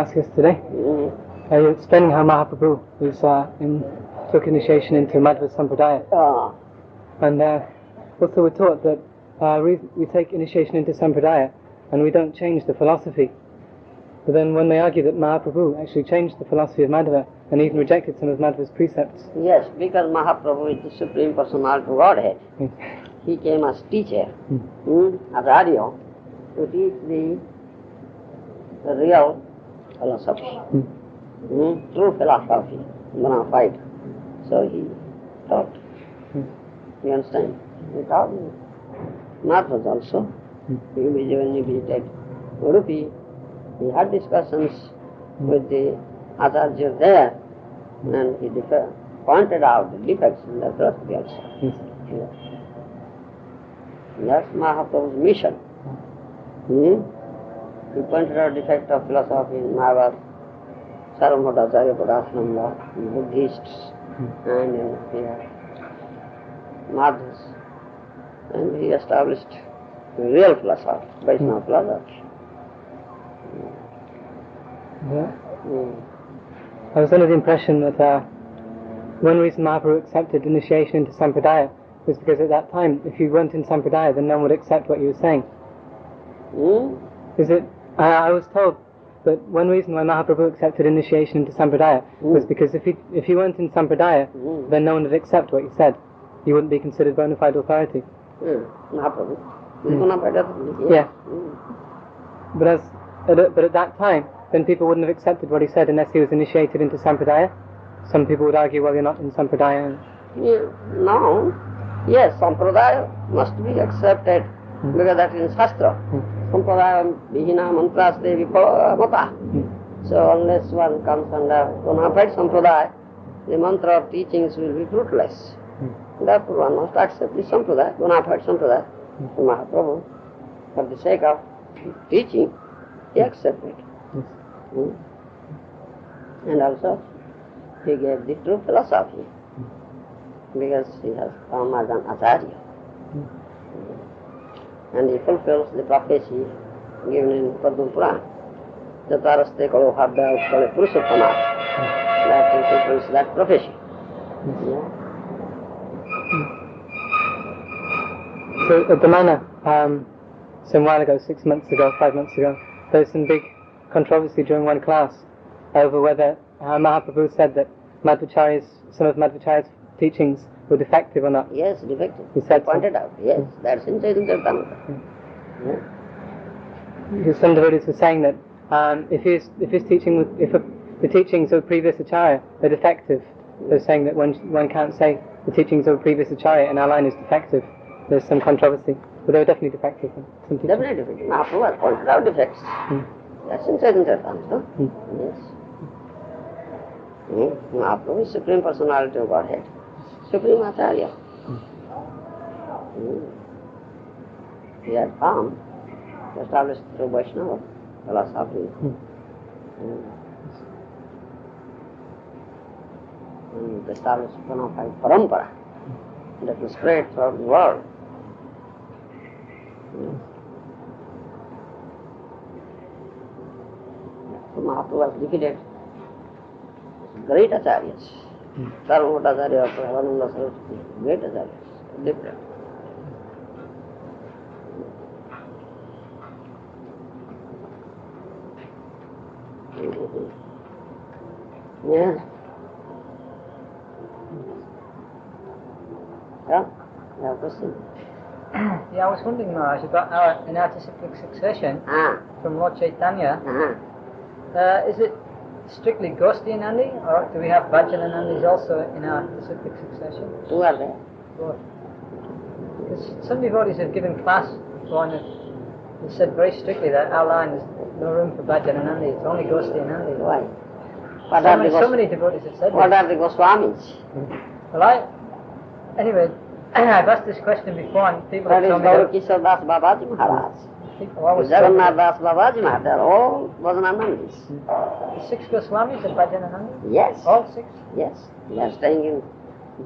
class yesterday. You were explaining how Mahaprabhu took initiation into Madhva Sampradaya. And also we're taught that we take initiation into Sampradaya and we don't change the philosophy. But then one may argue that Mahaprabhu actually changed the philosophy of Madhva and even rejected some of Madhva's precepts. Yes, because Mahaprabhu is the Supreme Personality of Godhead. He came as teacher, Acharya, to teach the real philosophy, true philosophy, bona fide. So he taught. You understand? He taught Madhva also. When he visited Udupi, he had discussions with the Acharya there, and he pointed out the defects in the philosophy also. That's Mahaprabhu's mission. He pointed out the defect of philosophy in Mahabharata, Sarvabhaumacharya, Padasnanda, Buddhists, and in Madhvas. And he established the real philosophy, Vaishnava philosophy. I was under the impression that one reason Mahaprabhu accepted initiation into Sampradaya was because at that time, if you weren't in Sampradaya, then no one would accept what you were saying. Is it? I was told that one reason why Mahaprabhu accepted initiation into Sampradaya was because if you weren't in Sampradaya, then no one would accept what you said. You wouldn't be considered bona fide authority. Mahaprabhu is bona fide authority. Yeah. But at that time, then people wouldn't have accepted what he said unless he was initiated into Sampradaya. Some people would argue, well, you're not in Sampradaya. No. Yes, Sampradaya must be accepted because that is in Shastra. Sampradaya vihina mantras devi mata. So unless one comes under bona fide Sampradaya, the mantra of teachings will be fruitless. Therefore one must accept the Sampradaya, bona fide Sampradaya. Mahaprabhu, for the sake of teaching, he accepted. And also he gave the true philosophy because he has come as an Acharya. And he fulfills the prophecy given in Padma Purana. Jataraste kalo habda utkale purushottama. That he fulfills that prophecy. So at the manor, some while ago, 6 months ago, 5 months ago, there was some big controversy during one class over whether Mahaprabhu said that some of Madhvacharya's teachings were defective or not. Yes, defective. He said pointed out. Yes, that's in Chaitanyatamrita. Because some devotees were saying that if the teachings of previous acharya are defective, they're saying that one can't say the teachings of a previous acharya in our line is defective. There's some controversy, but they were definitely defective. Definitely defective. Mahaprabhu has pointed out defects. That's in Chaitanyatamrita. Yes. Mahaprabhu is Supreme Personality of Godhead, Supreme Acharya. He had come to establish through Vaishnava philosophy. And to establish bona fide parampara that will spread throughout the world. So Mahaprabhu has defeated great acharyas. Sarvabhaumacharya, Pravananda Saraswati, great acharyas, different. Yeah. Yeah? You have a question? Yeah, I was wondering, Maharaj, about our inarticyclic succession from Lord Chaitanya. Is it strictly Gosti and Nandi, or do we have Bhajan and Nandis also in our cyclic succession? Who are there? Both. Because some devotees have given class on it. They said very strictly that our line is no room for Bhajan and Nandi, it's only Gosti and Nandi. Why? So many devotees have said What that. are the Goswamis? Well, anyway, I've asked this question before and people That have is told me Gaur that Kishore Das Babaji Maharaj. people always say that Jagannath Das Babaji Maharaj, they are all Bhajanandis. the 6 Goswamis are Bhajan and Nandi? Yes. All 6? Yes. They are staying in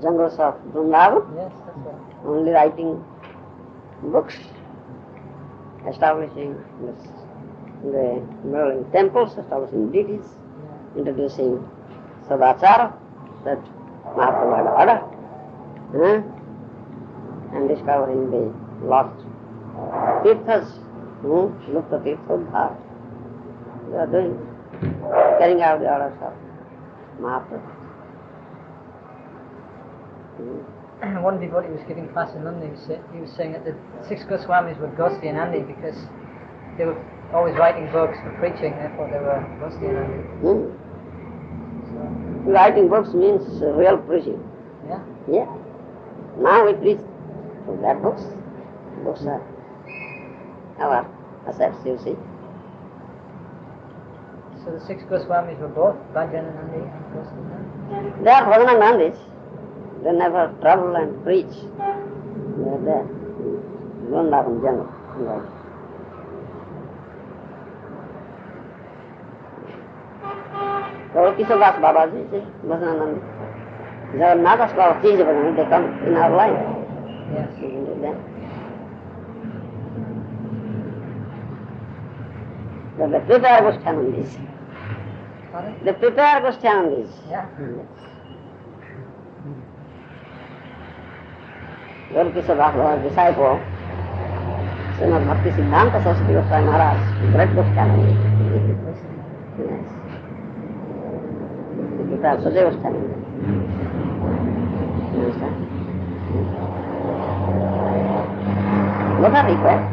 jungles of Vrindavan, Yes, that's right. only writing books, establishing this the building temples, establishing deities, introducing Sadachara, that Mahaprabhu had ordered, and discovering the lost Tirthas, Lupta Tirthodhar. They are doing, carrying out the orders of Mahaprabhu. One devotee was giving class in London. He was saying that the 6 Goswamis were Gosti and Andi because they were always writing books for preaching, therefore they were Gosti and Andi. So, writing books means real preaching. Yeah? Yeah. Now we preach from that books. Books are our assets, you see. So the 6 Goswamis were both Bhajan and Andi and Gosti and Andi? They are Bhajan and Andis. They never travel and preach. They are there. Vrindavan general. Right. So Kishadas Babaji is Bhajan and Andi. Jagannathas Baba is Bhajan. They come in our life. Yes. They prepare Goshthanandis. Sorry? They prepare Goshthanandis. Yeah. Gaur Kishadas Baba's disciple, Srimad Bhakti Siddhanta Saraswati Goswami Maharaj, great Goshthanandi. Yes. They prepare Sajay Goshthanandi. You understand? Both are required.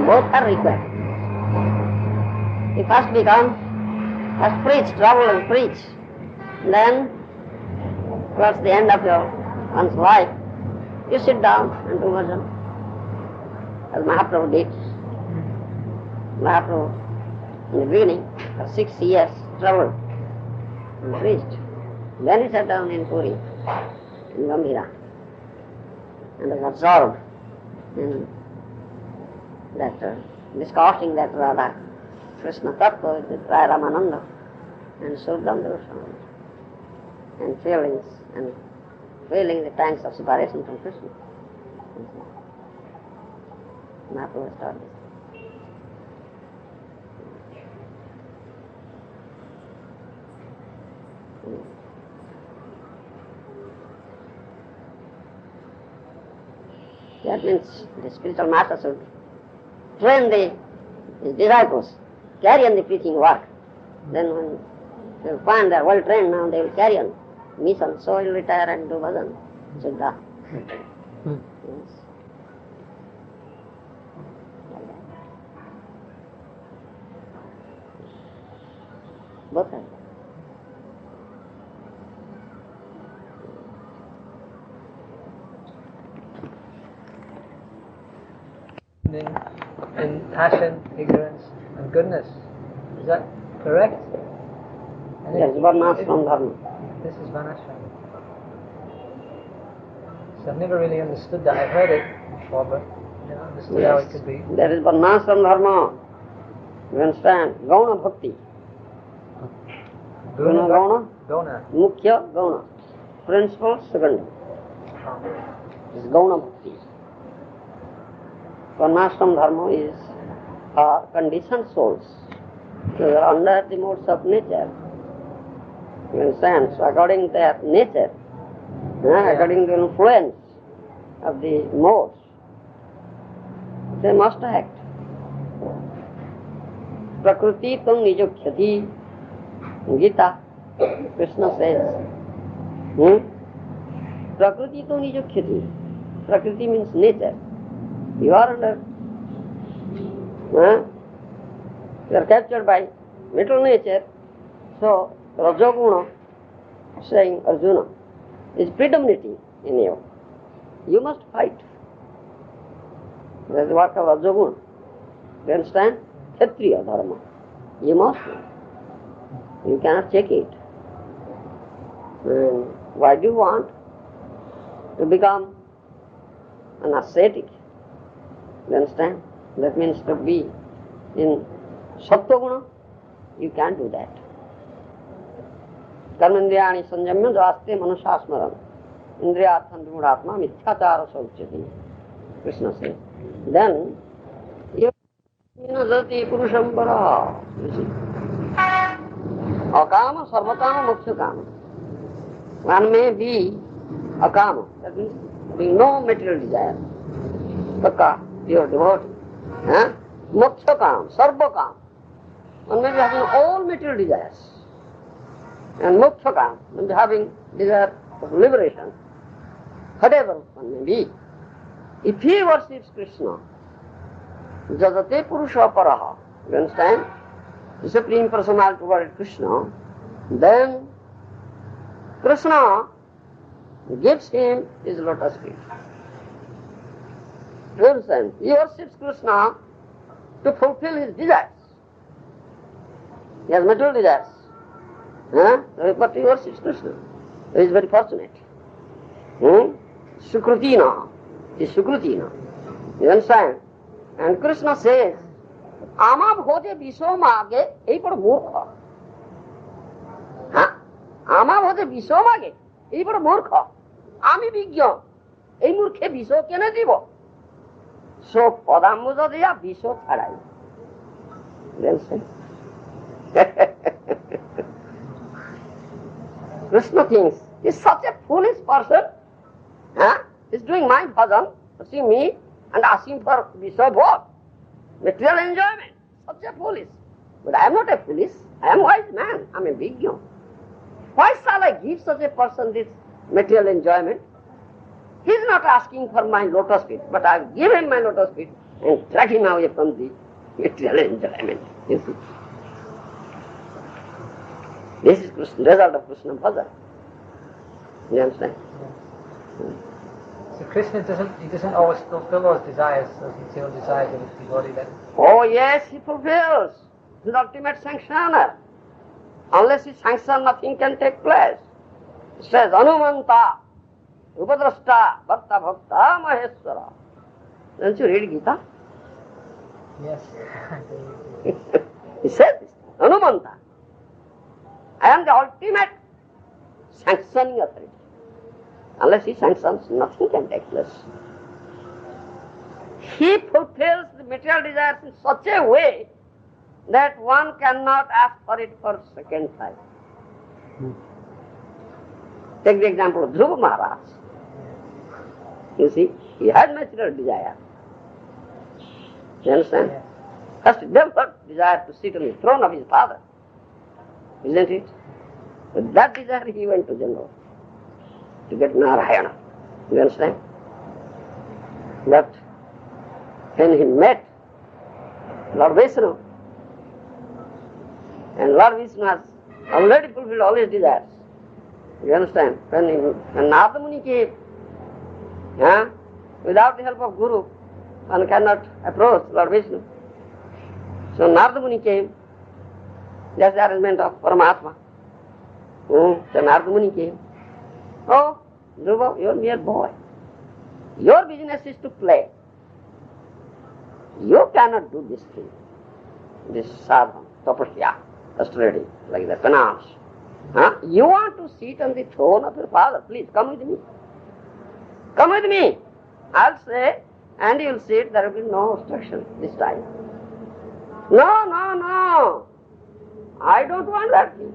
Both are required. You first preach, travel and preach. Then, towards the end of one's life, you sit down and do bhajan. As Mahaprabhu did. Mahaprabhu, in the beginning, for 6 years, traveled and preached. Then he sat down in Puri, in Gambhira, and was absorbed in that, discoursing that Radha Krishna Tattva with Rai Ramananda and Surdam Goswami, and feeling the pangs of separation from Krishna. Mahaprabhu started this. That means the spiritual master should train his disciples, carry on the preaching work. Then when they will find they are well trained now, they will carry on mission, so he will retire and do bhajan. Siddha. Yes. Both are. In passion, ignorance, and goodness. Is that correct? Yes, Varnashram Dharma. This is Varnashram. So I've never really understood that. I've heard it before, but never understood how it could be. That is Varnashram Dharma. You understand? Gauna Bhakti. Gauna? Gauna. Mukhya Gauna. Principal, second. This is Gauna Bhakti. Varnashram Dharma is for conditioned souls. They are under the modes of nature. You understand? So according to their nature, according to the influence of the modes, they must act. Prakriti tam nijokhyati. Gita, Krishna says, Prakriti tam nijokhyati. Prakriti means nature. You are under, you are captured by material nature. So, Rajoguna, saying Arjuna, is predominating in you. You must fight. That is the work of Rajoguna. You understand? Kshatriya dharma. You must. You cannot check it. And why do you want to become an ascetic? You understand? That means to be in Sattva Guna. You can't do that. Karmendriyani sanjamya jaste manusasmaram. Indriyarthan vimudatma mithyachara sauchyati. Krishna says. Then, you Jati Purusham Para. You see. Akama, Sarvakama, Mokshakama. One may be Akama, that means having no material desire. Taka, pure devotee. Mokshakam, Sarvakam. One may be having all material desires. And Mokshakam, may be having desire of liberation. Whatever one may be. If he worships Krishna, Jajate Purusha Paraha, you understand? The Supreme Personality Godhead Krishna, then Krishna gives him his lotus feet. You understand? He worships Krishna to fulfill his desires. He has material desires. But he worships Krishna. He is very fortunate. Sukrutina. He is Sukrutina. You understand? And Krishna says, Ama bhote visomage, ei par murkha. Ama bhote visomage, ei par murkha. Ami vigyan, ei murkhe viso kene dibo. So padambuja deya viso chadai. You understand? Krishna thinks, he is such a foolish person. He is doing my bhajan, see me, and asking for Vishwabhog, material enjoyment. Such a foolish. But I am not a foolish. I am a wise man. I am a Vigyan. Why shall I give such a person this material enjoyment? He is not asking for my lotus feet, but I give him my lotus feet and drag him away from the material enjoyment. You see? This is the result of Krishna bhajan. You understand? So Krishna doesn't always fulfill those desires, those material desires of his devotee then? Oh yes, he fulfills. He is the ultimate sanctioner. Unless he sanctions, nothing can take place. It says, Anumanta, Upadrashta, Bharta Bhakta, Maheshwara. Don't you read Gita? Yes. He says this, Anumanta. I am the ultimate sanctioning authority. Unless he sanctions, nothing can take place. He fulfills the material desires in such a way that one cannot ask for it for second time. Take the example of Dhruva Maharaj. You see, he had material desire. You understand? Yes. First he developed desire to sit on the throne of his father. Isn't it? With that desire he went to Janova to get Narayana. You understand? But when he met Lord Vishnu, and Lord Vishnu has already fulfilled all his desires. You understand? When Narada Muni came, without the help of Guru, one cannot approach Lord Vishnu. So Narada Muni came, that's the arrangement of Paramatma. So Narada Muni came. Oh, Dhruva, you are a mere boy. Your business is to play. You cannot do this thing, this sadhana, tapasya, austerity, like that, penance. You want to sit on the throne of your father, please come with me. Come with me. I'll say, and you'll sit, there will be no obstruction this time. No. I don't want that thing.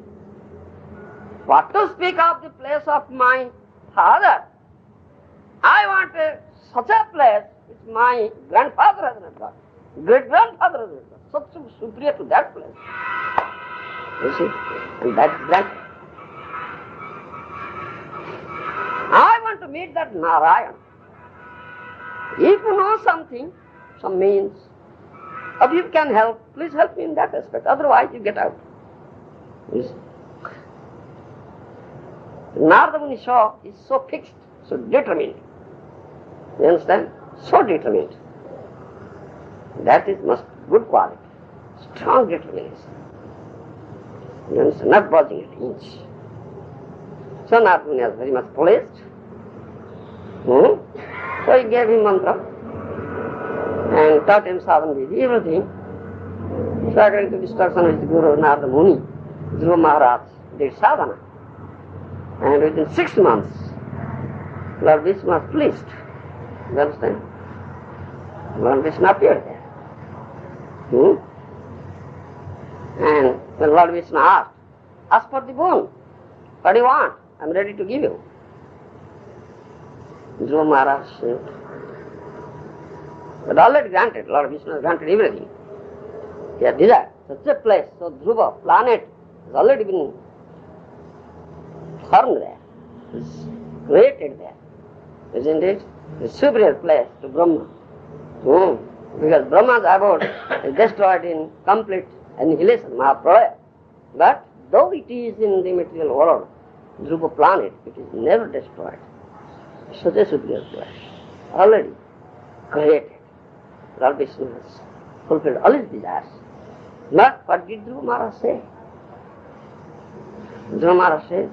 What to speak of the place of my father? I want such a place which my grandfather has not got, great-grandfather has not got, such superior to that place. You see? And that is that. I want to meet that Narayana. If you know something, some means, or you can help, please help me in that aspect. Otherwise you get out. You see? Narada Muni saw is so fixed, so determined. You understand? So determined. That is most good quality. Strong determination. You understand? Not budging an inch. So Narada Muni was very much pleased. So he gave him mantra and taught him sadhana vidhi, everything. So according to the instruction of his Guru Narada Muni, Dhruva Maharaj did sadhana. And within 6 months, Lord Vishnu was pleased. You understand? Lord Vishnu appeared there. And when Lord Vishnu ask for the boon. What do you want? I am ready to give you. Dhruva Maharaj said, but already granted, Lord Vishnu has granted everything. He had desired such a place, so Dhruva, planet, has already been formed there, is created there. Isn't it? A superior place to Brahma. Because Brahma's abode is destroyed in complete annihilation, Mahapralaya. But though it is in the material world, Dhruva planet, it is never destroyed. Such a superior place, already created. Lord Vishnu has fulfilled all his desires. But what did Dhruva Maharaj say? Dhruva Maharaj says,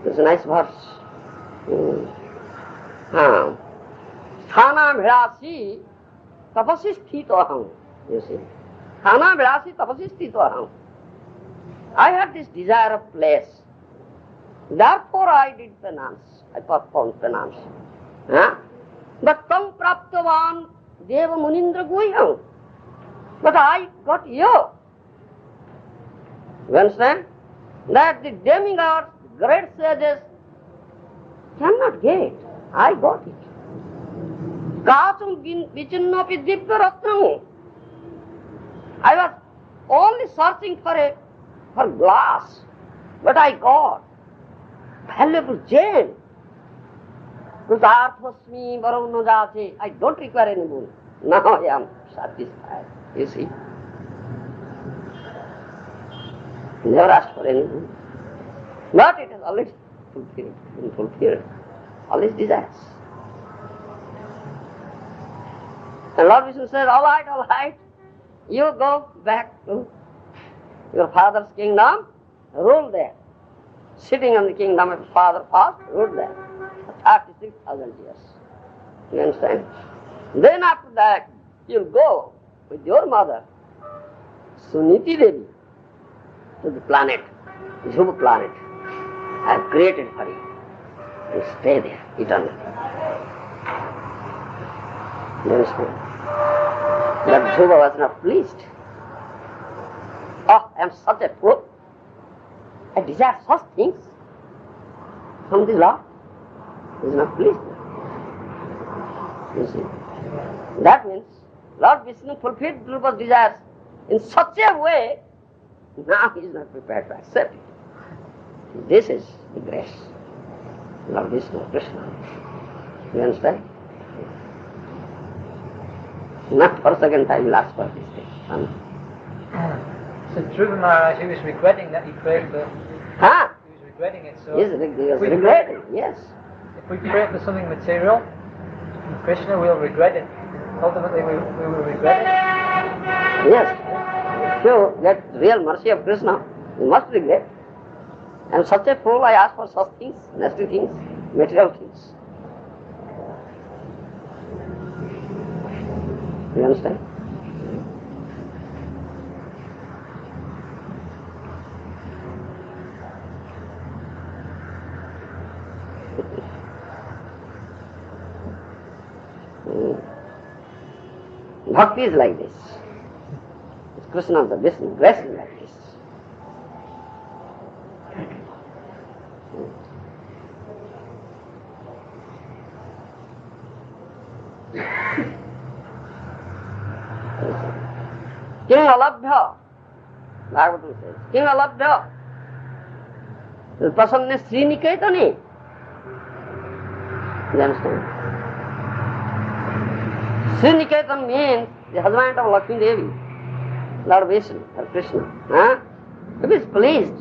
there's a nice verse. Sthana bhirasi tapasi sthito aham. You see. Sthana bhirasi tapasi sthito aham. I had this desire of place. Therefore I did penance. I performed penance. But tam praptavan deva munindra guhyam. But I got you. You understand? That the demigods, great sages, cannot get. I got it. Kachum vichinnapi divya ratnam. I was only searching for glass, but I got valuable gem. Krutarthasmi varau najate. I don't require any boon. Now I am satisfied. You see? Never asked for any boon. But it has already been fulfilled. All his desires. And Lord Vishnu says, all right, you go back to your father's kingdom, rule there. Sitting on the kingdom of his father first, rule there for 36,000 years. You understand? Then after that, you'll go with your mother, Suniti Devi, to the planet, Dhruva planet. I have created for you. You stay there eternally. You understand? But Dhruva was not pleased. Oh, I am such a fool. I desire such things from the Lord. He is not pleased. You see? That means Lord Vishnu fulfilled Dhruva's desires in such a way, now he is not prepared to accept it. This is the grace. Lord Vishnu, Krishna. You understand? Not for a second time will ask for this thing. So Dhruva Maharaj, he was regretting that he prayed for... He was regretting it, so... He was regretting, yes. If we pray for something material, from Krishna, we'll regret it. Ultimately, we will regret it. Yes. If you get real mercy of Krishna, you must regret. And such a fool, I ask for such things, nasty things, material things. You understand? Bhakti is like this. Krishna, the Vishnu, grace is like this. King alabhya, Bhagavatam says, King alabhya. The person is Sriniketani. You understand? Sriniketan means the husband of Lakshmi Devi, Lord Vishnu or Krishna. If he is pleased,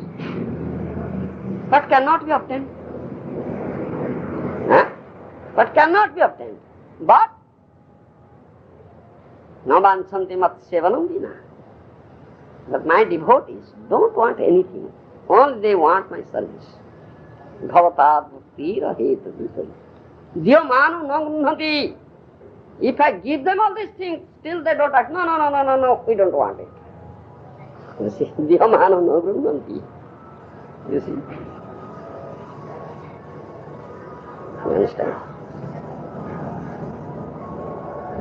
what cannot be obtained? What cannot be obtained? But no vanchanti mat sevanam vina. But my devotees don't want anything. Only they want my service. Bhavatad bhakti raheta vipari. Dhyamanu nangunhanti. If I give them all these things, still they don't act. No, we don't want it. You see, Dhyamanu nangunhanti. You see. You understand?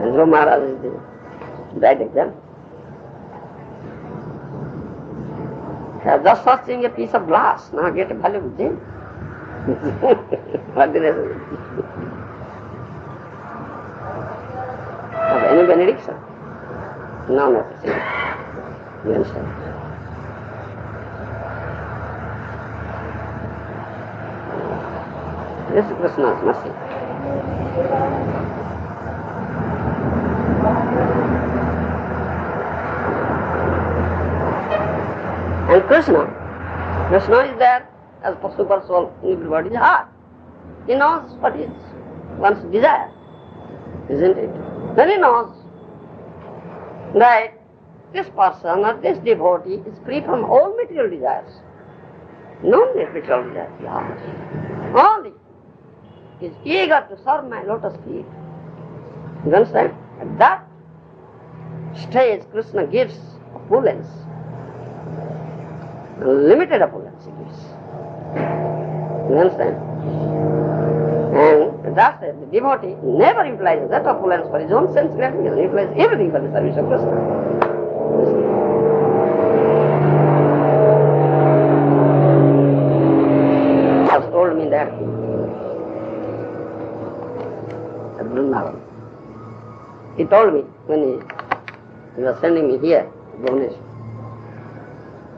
And so Maharaja is the right example. Just touching a piece of glass, now get a valuable thing. What the rest of it? Of any benediction? No necessary. You understand? This is Krishna's mercy. And Krishna is there as super soul in everybody's heart. He knows what is one's desire, isn't it? Then he knows that this person or this devotee is free from all material desires. No material desires. Only is eager to serve my lotus feet. You understand? At that stage, Krishna gives opulence. Limited opulence he gives. You understand? And that's it. The devotee never implies that opulence for his own sense gratification. He implies everything for the service of Krishna. He has told me that at Vrindavan. He told me when he was sending me here, Bhubaneswar.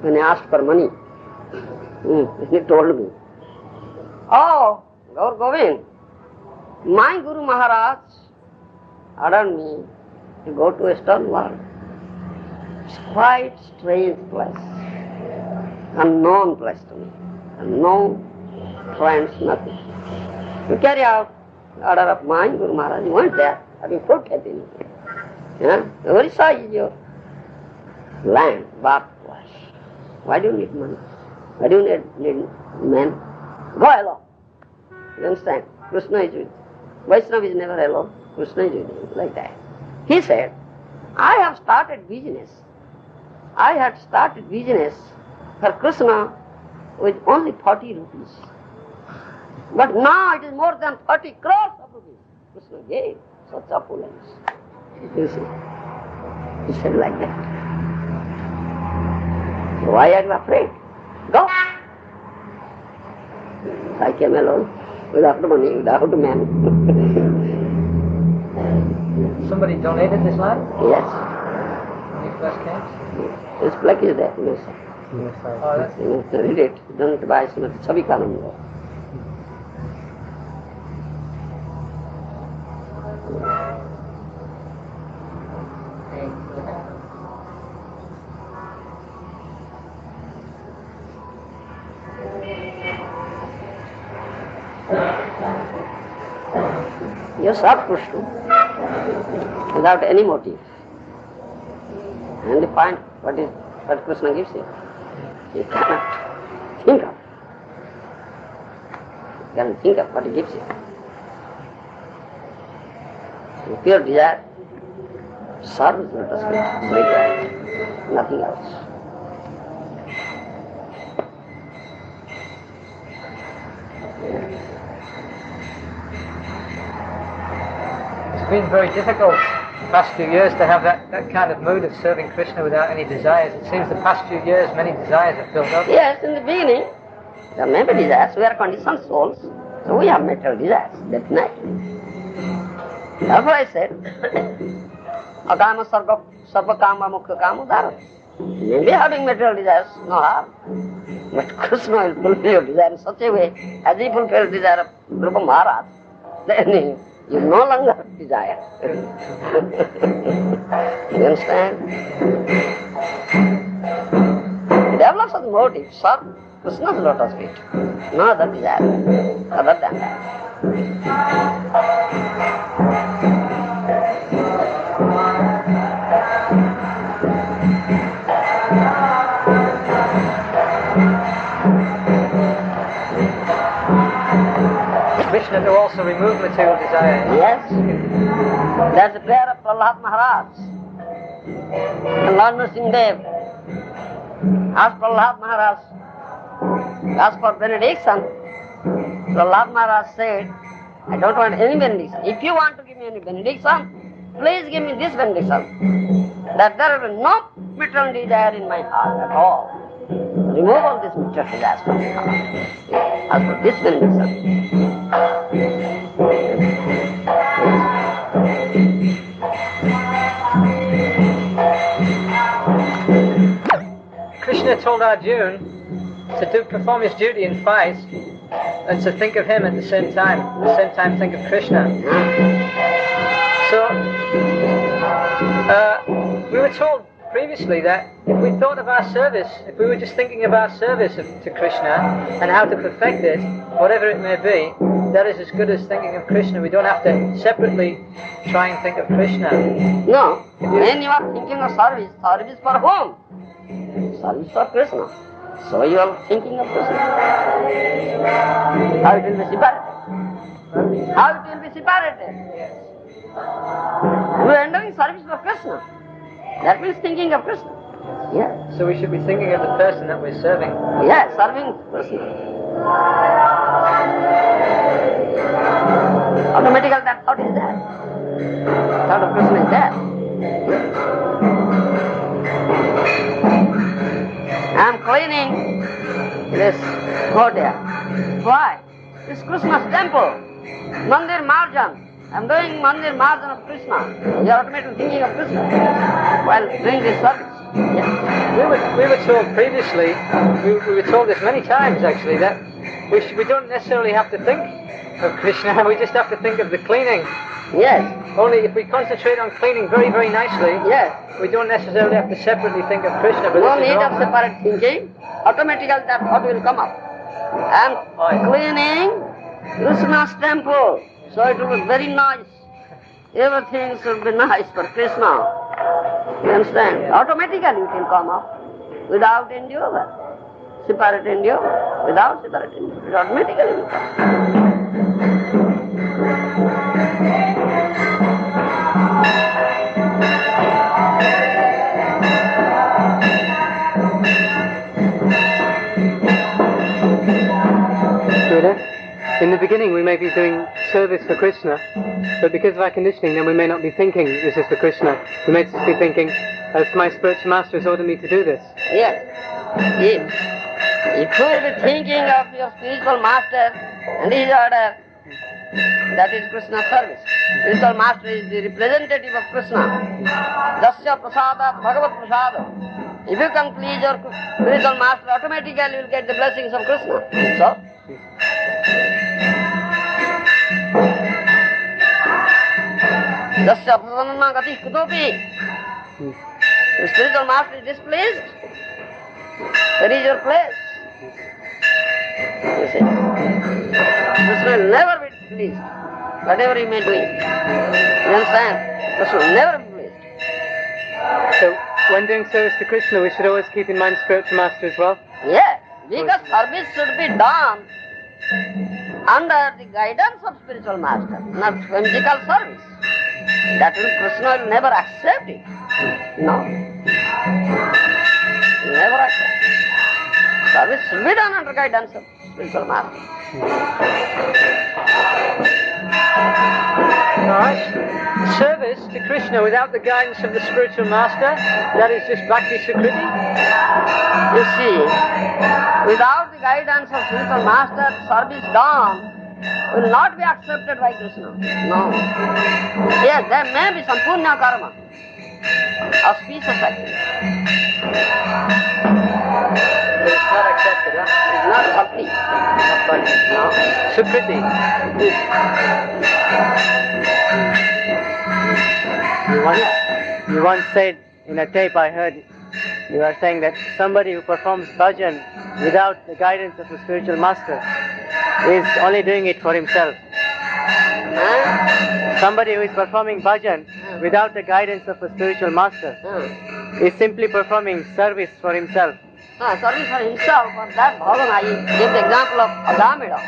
When I asked for money, he told me, "Oh, Gour Govinda, my Guru Maharaj ordered me to go to a stone world. It's quite strange place, unknown place to me, and no friends, nothing. To carry out the order of my Guru Maharaj, you went there, having full faith in it. Yeah? Orissa is your land, birthplace. Why do you need money? Why do you need men? Go alone. You understand? Krishna is with you. Vaishnava is never alone. Krishna is with you. Like that. He said, I have started business. I had started business for Krishna with only 40 rupees. But now it is more than 30 crores of rupees. Krishna gave such opulence. You see? He said like that. So why are you afraid? Go! So I came alone, without money, without man. Somebody donated this land? Yes. When you first came? This plaque is there. Yes. Oh, that's Read it. Don't buy Srimad. Sabhi Kanam. You serve Krishna without any motive. And you find what Krishna gives you. You cannot think of. You cannot think of what he gives you. The pure desire, serve lotus feet, break that. Nothing else. It's been very difficult the past few years to have that kind of mood of serving Krishna without any desires. It seems the past few years many desires have built up. Yes, in the beginning, there are many desires. We are conditioned souls, so we have material desires, definitely. Therefore I said, Akama Sarva Kama Mukha Kama Udhara. Maybe having material desires, no harm. But Krishna will fulfill your desire in such a way as he fulfilled the desire of Rupa Maharaj. Then you no longer desire. You understand? Develop such motive, serve Krishna's lotus feet. No other desire, other than that. Krishna to also remove material desire. Yes. That's the prayer of Prahlad Maharaj. And Lord Nrsimhadev asked Prahlad Maharaj, asked for benediction. Prahlad Maharaj said, I don't want any benediction. If you want to give me any benediction, please give me this benediction, that there will be no material desire in my heart at all. Remove all this material desires from my heart. As for this benediction. Krishna told Arjuna to perform his duty in fight and to think of him at the same time think of Krishna. So, we were told previously that if we thought of our service, if we were just thinking of our service to Krishna and how to perfect it, whatever it may be, that is as good as thinking of Krishna. We don't have to separately try and think of Krishna. No, when you are thinking of service, service for whom? Service for Krishna. So you are thinking of Krishna. How it will be separated? How it will be separated? You are doing service for Krishna. That means thinking of Krishna. Yes. So we should be thinking of the person that we're serving. Yes, serving Krishna. Automatically that thought is there. Thought of Krishna is there. I am cleaning this hotel. Why? It's Krishna's temple. Mandir Marjan. I am doing Mandir Marjan of Krishna. You are automatically thinking of Krishna while doing this service. Yes. We were told previously, we were told this many times actually, that we don't necessarily have to think of Krishna, we just have to think of the cleaning. Yes. Only if we concentrate on cleaning very, very nicely, yes, we don't necessarily have to separately think of Krishna. But no need of separate thinking, automatically that thought will come up. I am cleaning Krishna's temple, so it will be very nice. Everything should be nice for Krishna. You understand? Automatically it will come up without endeavor. Separate endeavor, without separate endeavor. It automatically will come. In the beginning we may be doing service for Krishna, but because of our conditioning then we may not be thinking this is for Krishna. We may just be thinking, as my spiritual master has ordered me to do this. Yes. If you will be thinking of your spiritual master and his order, that is Krishna's service. Spiritual master is the representative of Krishna. Dasya prasadat bhagavat prasada. If you can please your spiritual master, automatically you will get the blessings of Krishna. So, Dasya prasanna gati kutopi. The spiritual master is displeased. Where is your place? You see. Krishna will never be pleased. Whatever you may do. You understand? Krishna will never be pleased. So, when doing service to Krishna, we should always keep in mind spiritual master as well? Yes, because service should be done under the guidance of spiritual master, not whimsical service. That will Krishna will never accept it. No. Never accept. Service should be done under guidance of spiritual master. Alright. Service to Krishna without the guidance of the spiritual master, that is just bhakti sukriti. You see, without the guidance of spiritual master, service done will not be accepted by Krishna. No. Yes, there may be some punya karma, auspicious activity. But it's not accepted, huh? It's not bhakti. Not bhakti. No. Sukriti. You once said in a tape I heard, you were saying that somebody who performs bhajan without the guidance of a spiritual master is only doing it for himself. Somebody who is performing bhajan without the guidance of a spiritual master is simply performing service for himself. Service for himself, for that bhajan, I give the example of Adamida.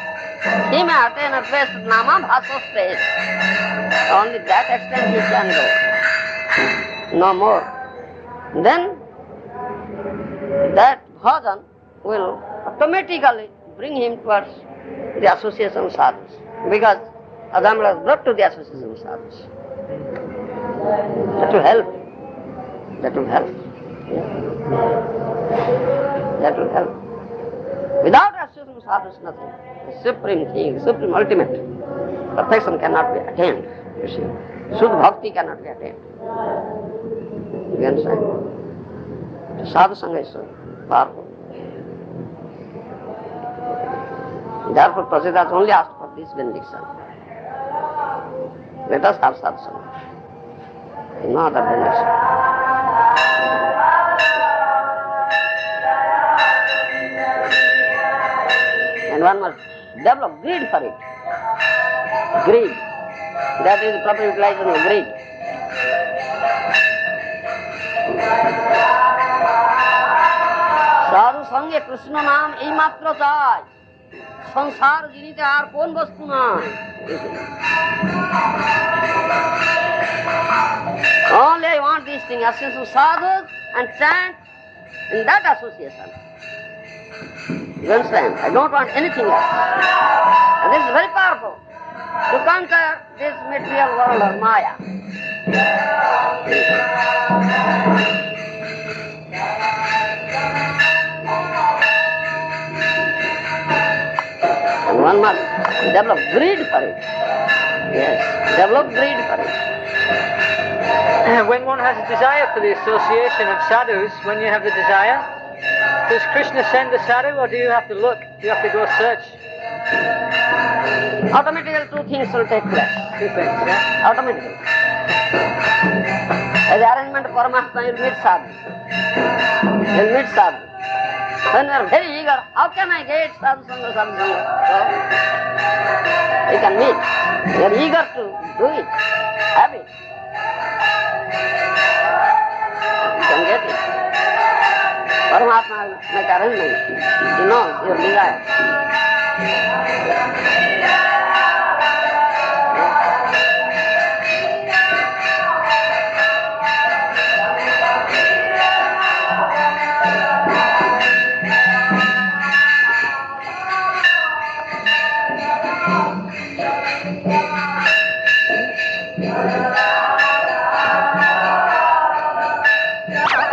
He may attain at best Nama Bhasa stage. Only that extent he can go. No more. Then that bhajan will automatically bring him towards the association of sadhus. Because Adamida is brought to the association of sadhus. That will help. That will help. Yeah. That will help. Without association with sadhu is nothing. The supreme thing, the supreme ultimate. Perfection cannot be attained. You see. Shuddha bhakti cannot be attained. You understand? Sadhu Sangha is so powerful. Therefore, Prasad has only asked for this benediction. Let us have sadhu Sangha. No other benediction. And one must develop greed for it. Greed. That is the proper utilization of greed. साधु संगे कृष्ण नाम এই মাত্র চাই সংসার জিনিতে আর কোন বস্তু নাই only I want this thing association of sadhus and chant in that association. You understand? I don't want anything else. And this is very powerful to conquer this material world of Maya. And one must develop greed for it. Yes, develop greed for it. When one has a desire for the association of sadhus, when you have the desire, does Krishna send the sadhu or do you have to look? Do you have to go search? Automatically two things will take place. Two things, yeah? Automatically. As the arrangement of Paramatma, you will meet sadhu. You will meet sadhu. When you are very eager, how can I get sadhu sangha, sadhu sangha? So, you can meet. You are eager to do it, have it. You can get it. Paramatma will make arrangement. He knows your desire.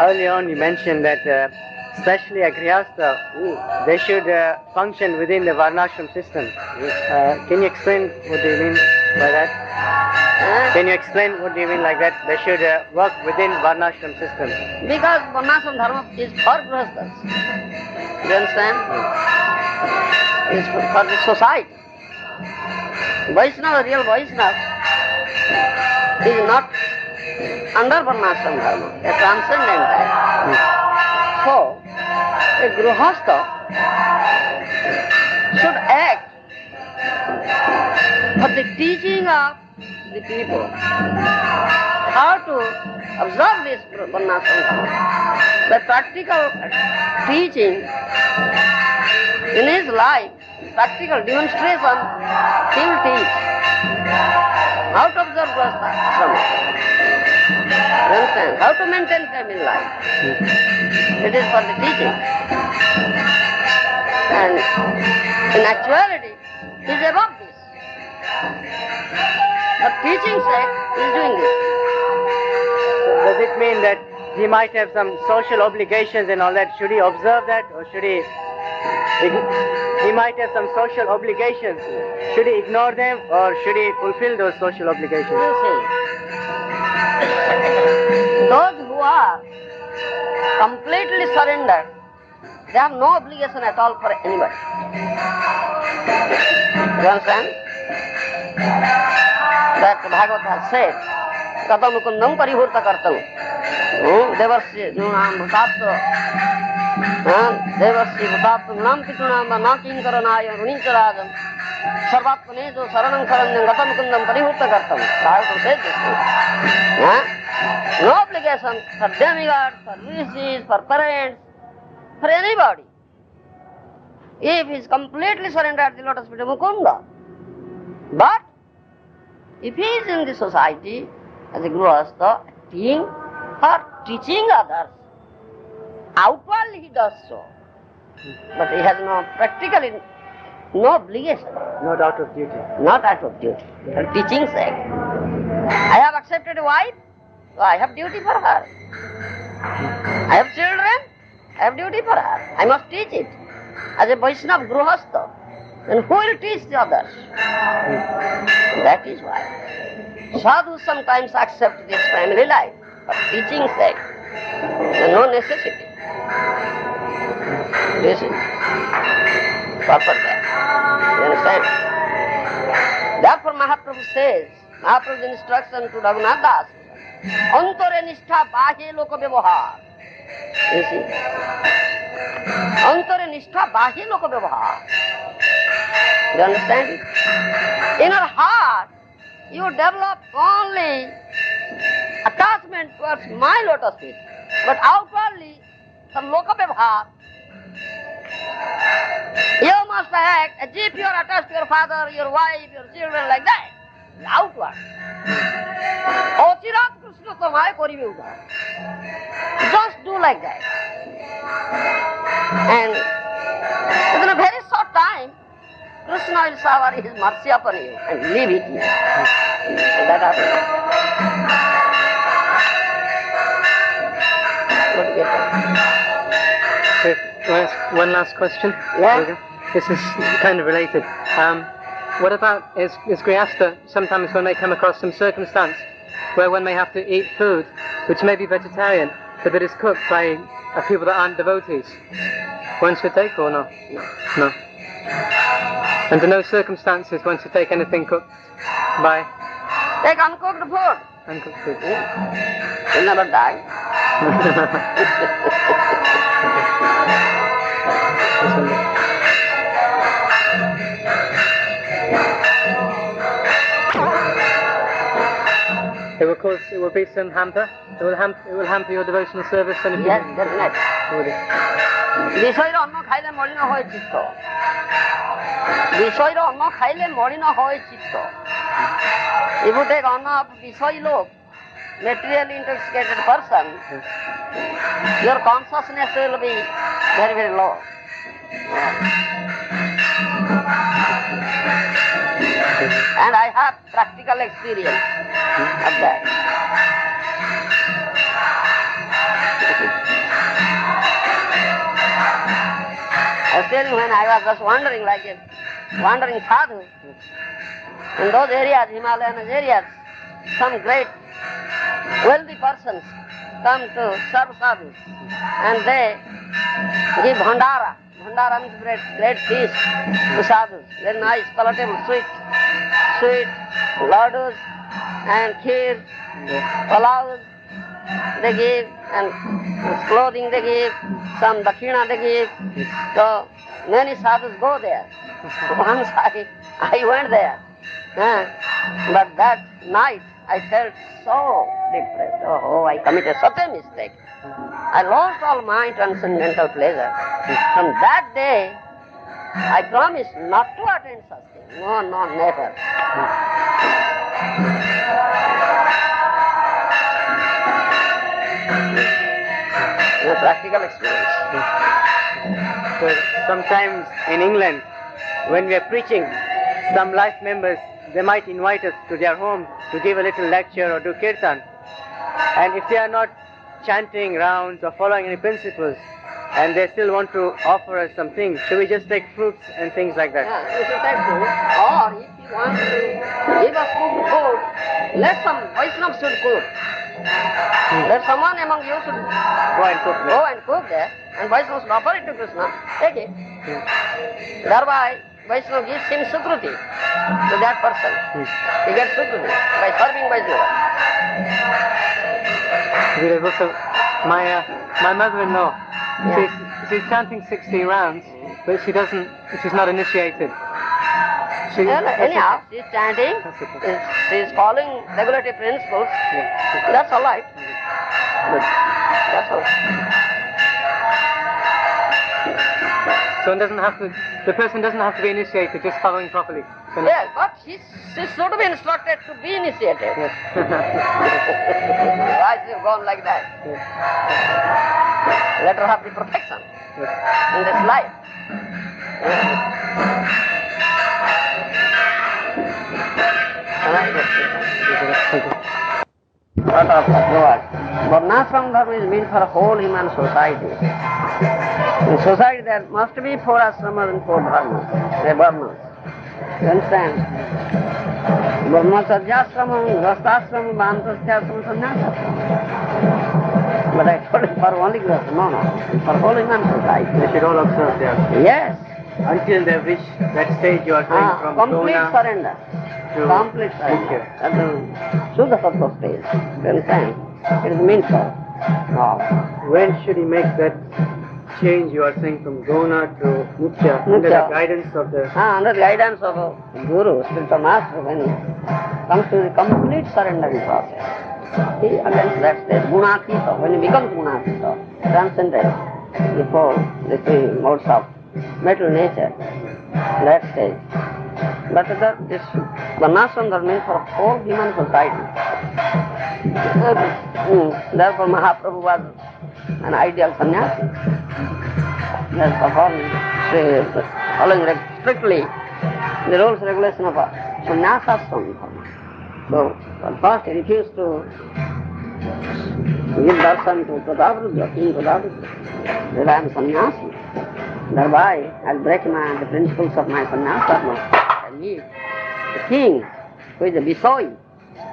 Early on you mentioned that especially a Grihastha, they should function within the Varnashram system. Can you explain what do you mean by that? Can you explain what do you mean like that? They should work within Varnashram system. Because Varnashram dharma is for Grihasthas. You understand? It's for the society. Vaishnava, real Vaishnava, is not under Varnashram dharma, a transcendent type. So, a Grihastha should act for the teaching of the people how to observe this Varnashram dharma. By practical teaching in his life, practical demonstration, he will teach how to observe Grihastha. You understand? How to maintain family life. It is for the teaching. And in actuality, he is above this. For teaching's sake, he is doing this. So does it mean that he might have some social obligations and all that? Should he observe that or should he might have some social obligations. Should he ignore them or should he fulfill those social obligations? You see, those who are completely surrendered, they have no obligation at all for anybody. You understand? That Bhagavad has said, Katam mukundam parihurta kartam. Devarsi junam bhutapta. Devarsi bhutapta nam pitunam nakin karanaya runicharajam. Sarvatmane jo saranam saranyam katam mukundam parihurta kartam. Bhagavad said this thing. No obligation for demigods, for rishis, for parents, for anybody. If he is completely surrendered at the lotus feet of Mukunda. But if he is in the society as a Grihastha, acting or teaching others, outwardly he does so. But he has no practically no obligation. Not out of duty. Not out of duty. For teaching's sake. I have accepted a wife, So I have duty for her. I have children, I have duty for her. I must teach it. As a Vaishnava Gruhastha, then who will teach the others? That is why sadhus sometimes accept this family life for teaching sake. There is no necessity. This is proper there. You understand? Therefore Mahaprabhu says, Mahaprabhu's instruction to Raghunath Das, Antare nishtha bahye loka vyavahar. You see? Antare nishtha bahye loka vyavahar. You understand it? In our heart, you develop only attachment towards my lotus feet, but outwardly, the loka vyavahar, you must act as if you are attached to your father, your wife, your children, like that. Outward. Achirat Krishna samay koribe uda. Just do like that. And within a very short time, Krishna will shower his mercy upon you and leave it here. And that happens. What do you get? One last question. Yeah. This is kind of related. What about is Grihastha, sometimes one may come across some circumstance where one may have to eat food which may be vegetarian, but that is cooked by people that aren't devotees. One should take or no? No. Under no circumstances one should take anything cooked by... Take uncooked food. Uncooked food. You'll never die. It will be some hamper. It will hamper your devotional service. And yes, definitely. বিষয়র অন্ন খাইলে মলিন হয় চিত্ত বিষয়র অন্ন খাইলে মলিন হয় চিত্ত If you take অন্ন of বিষয় লোক materially intoxicated person, your consciousness will be very, very low. And I have practical experience of that. I was telling when I was just wandering like a wandering sadhu, in those areas, Himalayan areas, some great wealthy persons come to serve sadhus and they give bhandara. Bhandara means great feast to sadhus. Very nice, palatable, sweet ladus and kheer, palaus they give, and clothing they give, some dakshina they give. So many sadhus go there. Once I went there, but that night I felt so depressed. Oh, I committed such a mistake. I lost all my transcendental pleasure. From that day, I promised not to attend such things. No, never. A practical experience. So sometimes in England, when we are preaching, some life members, they might invite us to their home to give a little lecture or do kirtan. And if they are not chanting rounds or following any principles, and they still want to offer us some things, should we just take fruits and things like that? Yeah, you should take food. Or if you want to give us food, let some Vaishnavas should cook. Let someone among you should Go and cook there, and Vaishnavas should offer it to Krishna. Take it. Thereby, Vaishnava gives him sukruti to that person. He gets sukruti by serving Vaishnava. My mother-in-law, she's chanting 60 rounds, but she's not initiated. Anyhow, she's chanting, she's following regulative principles. That's all right. That's all right. So the person doesn't have to be initiated, just following properly. Yes, but she should be instructed to be initiated. Yes. Why she has gone like that? Yes. Let her have the protection in this life. Yes. of the word. Varnashram dharma is meant for whole human society. In society there must be 4 ashramas and 4 dharmas, varnas. You understand? Brahmacharya-ashrama, grihastha-ashrama, vanprastha-ashrama, sannyasa-ashrama. But I told it for only grihastha, no, for whole human society. They should all observe there. Yes. Until they reach that stage you are saying from complete Gona surrender. to Complete surrender. At the Shuddha Sattva stage. You understand? It is meant for. When should he make that change you are saying from Gona to Nitya under the guidance of the... Under the guidance of a Guru, spiritual master, when he comes to the complete surrendering process. He against that stage, Gunakita, when he becomes Gunakita, transcended before the 3 modes of metal nature, that stage. But this Varnashram dharma is for whole human society. Therefore Mahaprabhu was an ideal sannyasi. Therefore following strictly the rules and regulations of sannyasashram. So at first he refused to give darshan to Prataprudra, King Prataprudra, that I am sannyasi. Thereby I'll break the principles of my sannyasa. I meet the king who is a Visoi,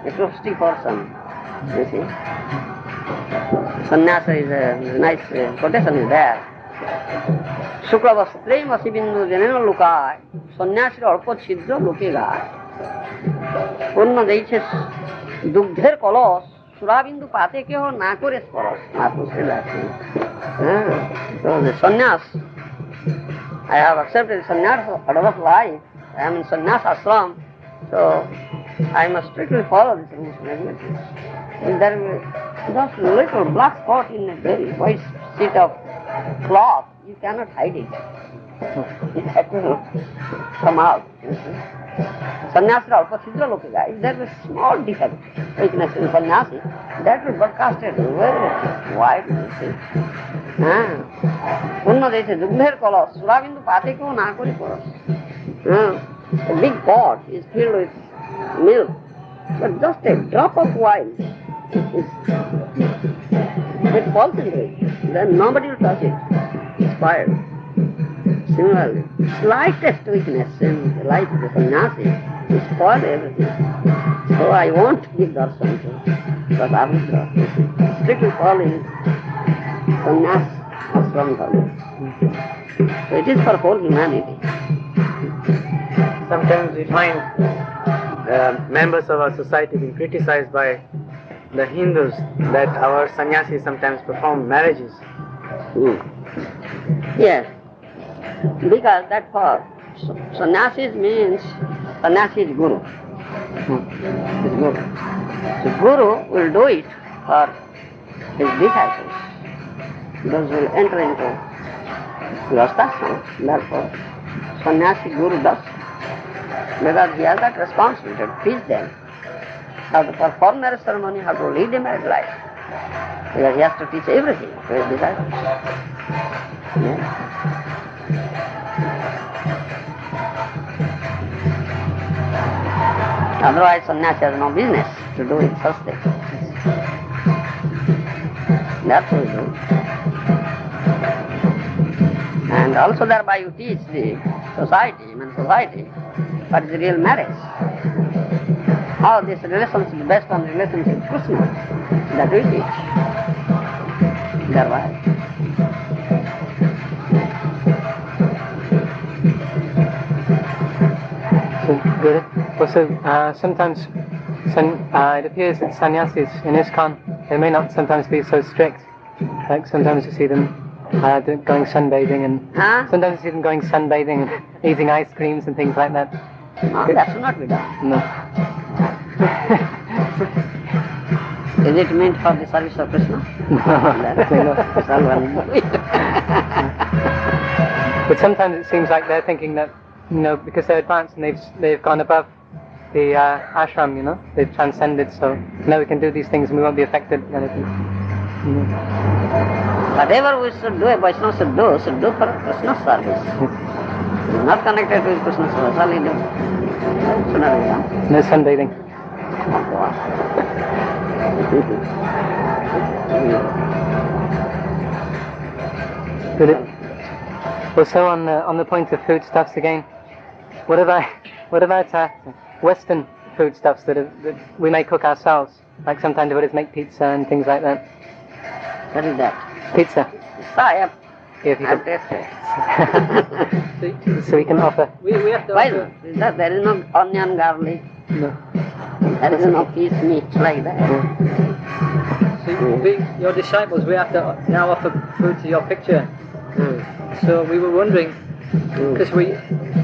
a trusty person. You see? Sannyasa is a nice quotation is there. Shukla vastre masibindu janena lukai, sannyasi alpo chidra lukegai. Purna deiche dugdher kolos, surabindu pate keho na kore sporos. Mahaprabhu said that. So the sannyas, I have accepted sannyas of life. I am in sannyas ashram, so I must strictly follow this rules and regulations. If there is just a little black spot in a very white sheet of cloth, you cannot hide it. It has to come out. Sannyasi alpa sidra lokega. If there is a small defect, weakness in sannyasi, that will broadcast it very widely. Punna deise dugdher kolos, surabindu pate ko na kori koros. A big pot is filled with milk, but just a drop of wine it falls into it, then nobody will touch it. It's spoiled. Similarly, slightest weakness in the life of the sannyasi will spoil everything. So I won't give darshan to Prataprudra. Strictly following sannyas ashram dharma. So it is for whole humanity. Sometimes we find members of our society being criticized by the Hindus that our sannyasis sometimes perform marriages. Yes, because that for sannyasis means sannyasi is guru. Is guru. The guru will do it for his disciples. Those will enter into grihastha. Therefore, sannyasi guru does. Because he has that responsibility to teach them how to perform marriage ceremony, how to lead a married life. Because he has to teach everything to his disciples. Otherwise, sannyasi has no business to do it such things. That's what we do. And also thereby you teach the society, human society, what is the real marriage. How this relationship is based on the relationship with Krishna. That we teach. Thereby. So, good. Also, sometimes it appears that sannyasis in ISKCON, they may not sometimes be so strict. Like sometimes you see them going sunbathing and sometimes you see them going sunbathing and eating ice creams and things like that. No, that should not be done. No. Is it meant for the service of Krishna? No. But sometimes it seems like they're thinking that, because they're advanced and they've gone above the ashram, they've transcended, so now we can do these things and we won't be affected. Whatever we should do, a Vaishnava should do for Krishna's service. It is not connected with Krishna's service, only do. No sunbathing. Also on the point of foodstuffs again, what about Western foodstuffs that we may cook ourselves? Like sometimes Buddhists make pizza and things like that. What is that? Pizza. I've tasted. So we can offer. We have to. Why not? There is no onion, garlic. No. There is no piece meat like that. So your disciples, we have to now offer food to your picture. So we were wondering, because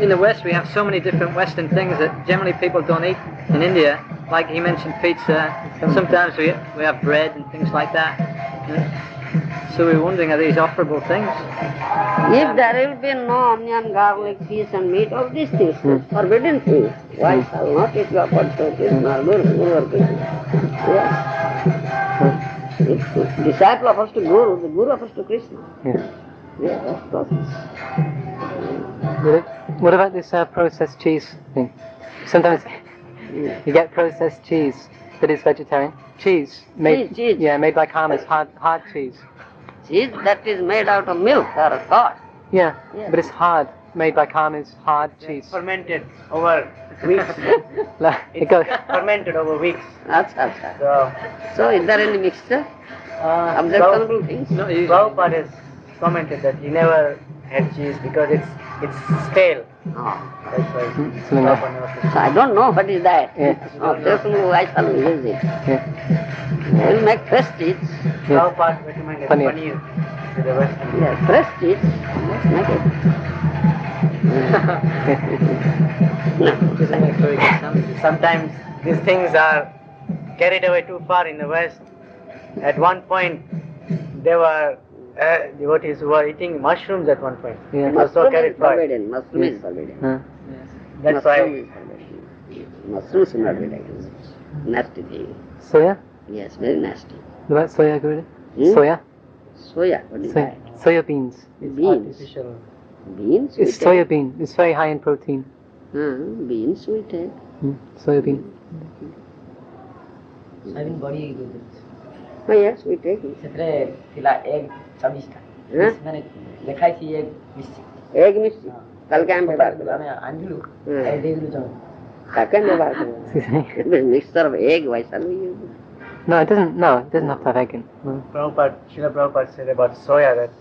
in the West we have so many different Western things that generally people don't eat in India. Like he mentioned pizza, sometimes we have bread and things like that. So we were wondering, are these offerable things? If there will be no onion, garlic, fish and meat, all these things, forbidden things, why shall not it be offered to Krishna, Guru or Krishna? Yes. If the disciple offers to Guru, the Guru offers to Krishna. Yeah, that's process. What about this processed cheese thing? Sometimes you get processed cheese that is vegetarian. Cheese made by farmers, hard cheese. Cheese that is made out of milk or curd. Yeah, but it's hard, made by farmers, hard cheese. Fermented over weeks. It goes fermented over weeks. So is there any mixture? Objectionable things? No, Prabhupada has commented that he never had cheese because it's stale. That's why Prabhupada never had cheese. So I don't know what is that. Objectionable, I shall use it. They will make fresh cheese. Prabhupada recommended paneer to the Western. Yes, fresh cheese. Let's make it. Sometimes these things are carried away too far in the West. At one point, there were devotees who were eating mushrooms at one point. Mushroom is forbidden. Mushroom is forbidden. That's why. Mushrooms should not be taken. Nasty thing. Soya? Yes, very nasty. What about soya, Govinda? Soya? Soya, what is that? Soya beans. Beans. Beans? It's soya bean. It's very high in protein. Beans we take. Soya bean. Soybean body good. Oh yes, we take it. Egg 26টা মানে লেখাইছি egg মিষ্টি egg মিষ্টি কালকে আমি ব্যবহার করলাম আনলু এই দিলু যাও কাকে ব্যবহার করব mixture of egg why shall we use it? No, it doesn't have to have egg in. Srila Prabhupada said about soya that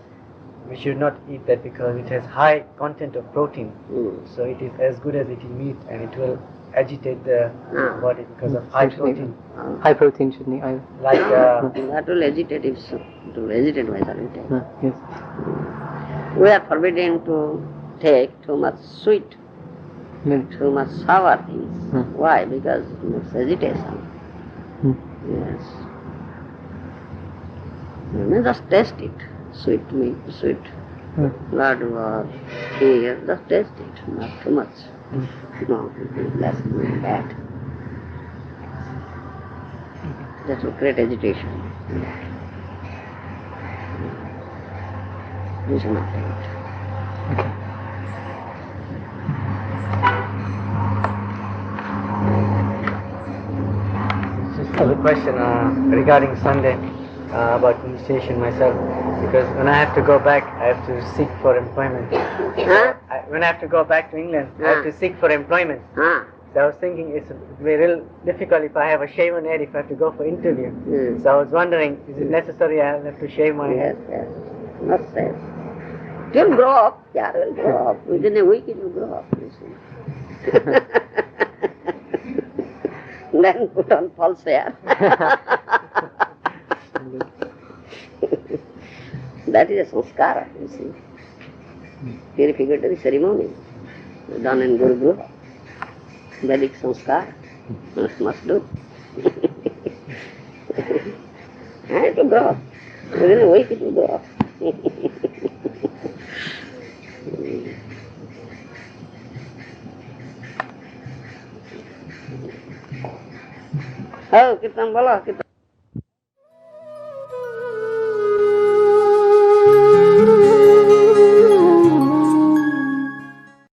we should not eat that because it has high content of protein. So it is as good as eating meat and it will agitate the body because of high protein. High protein shouldn't eat either. Like that will agitate if so. It will agitate why shall we take? Yes. We are forbidden to take too much sweet, too much sour things. Why? Because it makes agitation. Yes. You may just taste it. Sweet meat, sweet blood or kheer, just taste it, not too much. No, that's bad. That will create agitation. You should not take it. Okay. just a question regarding Sunday about initiation myself, because when I have to go back, I have to seek for employment. When I have to go back to England, I have to seek for employment. So I was thinking it's very real difficult if I have a shaven head if I have to go for interview. So I was wondering, is it necessary I have to shave my head? Yes. Not safe. It will grow up. Yeah, it will grow up. Within a week it will grow up, you see. Then put on false hair. That is a sanskara, you see. Purificatory ceremony done in Guru Gruha. Vedic sanskara. Must do. And it will grow up. Within a week it will grow up. Oh, Kirtan bolo, Kirtan.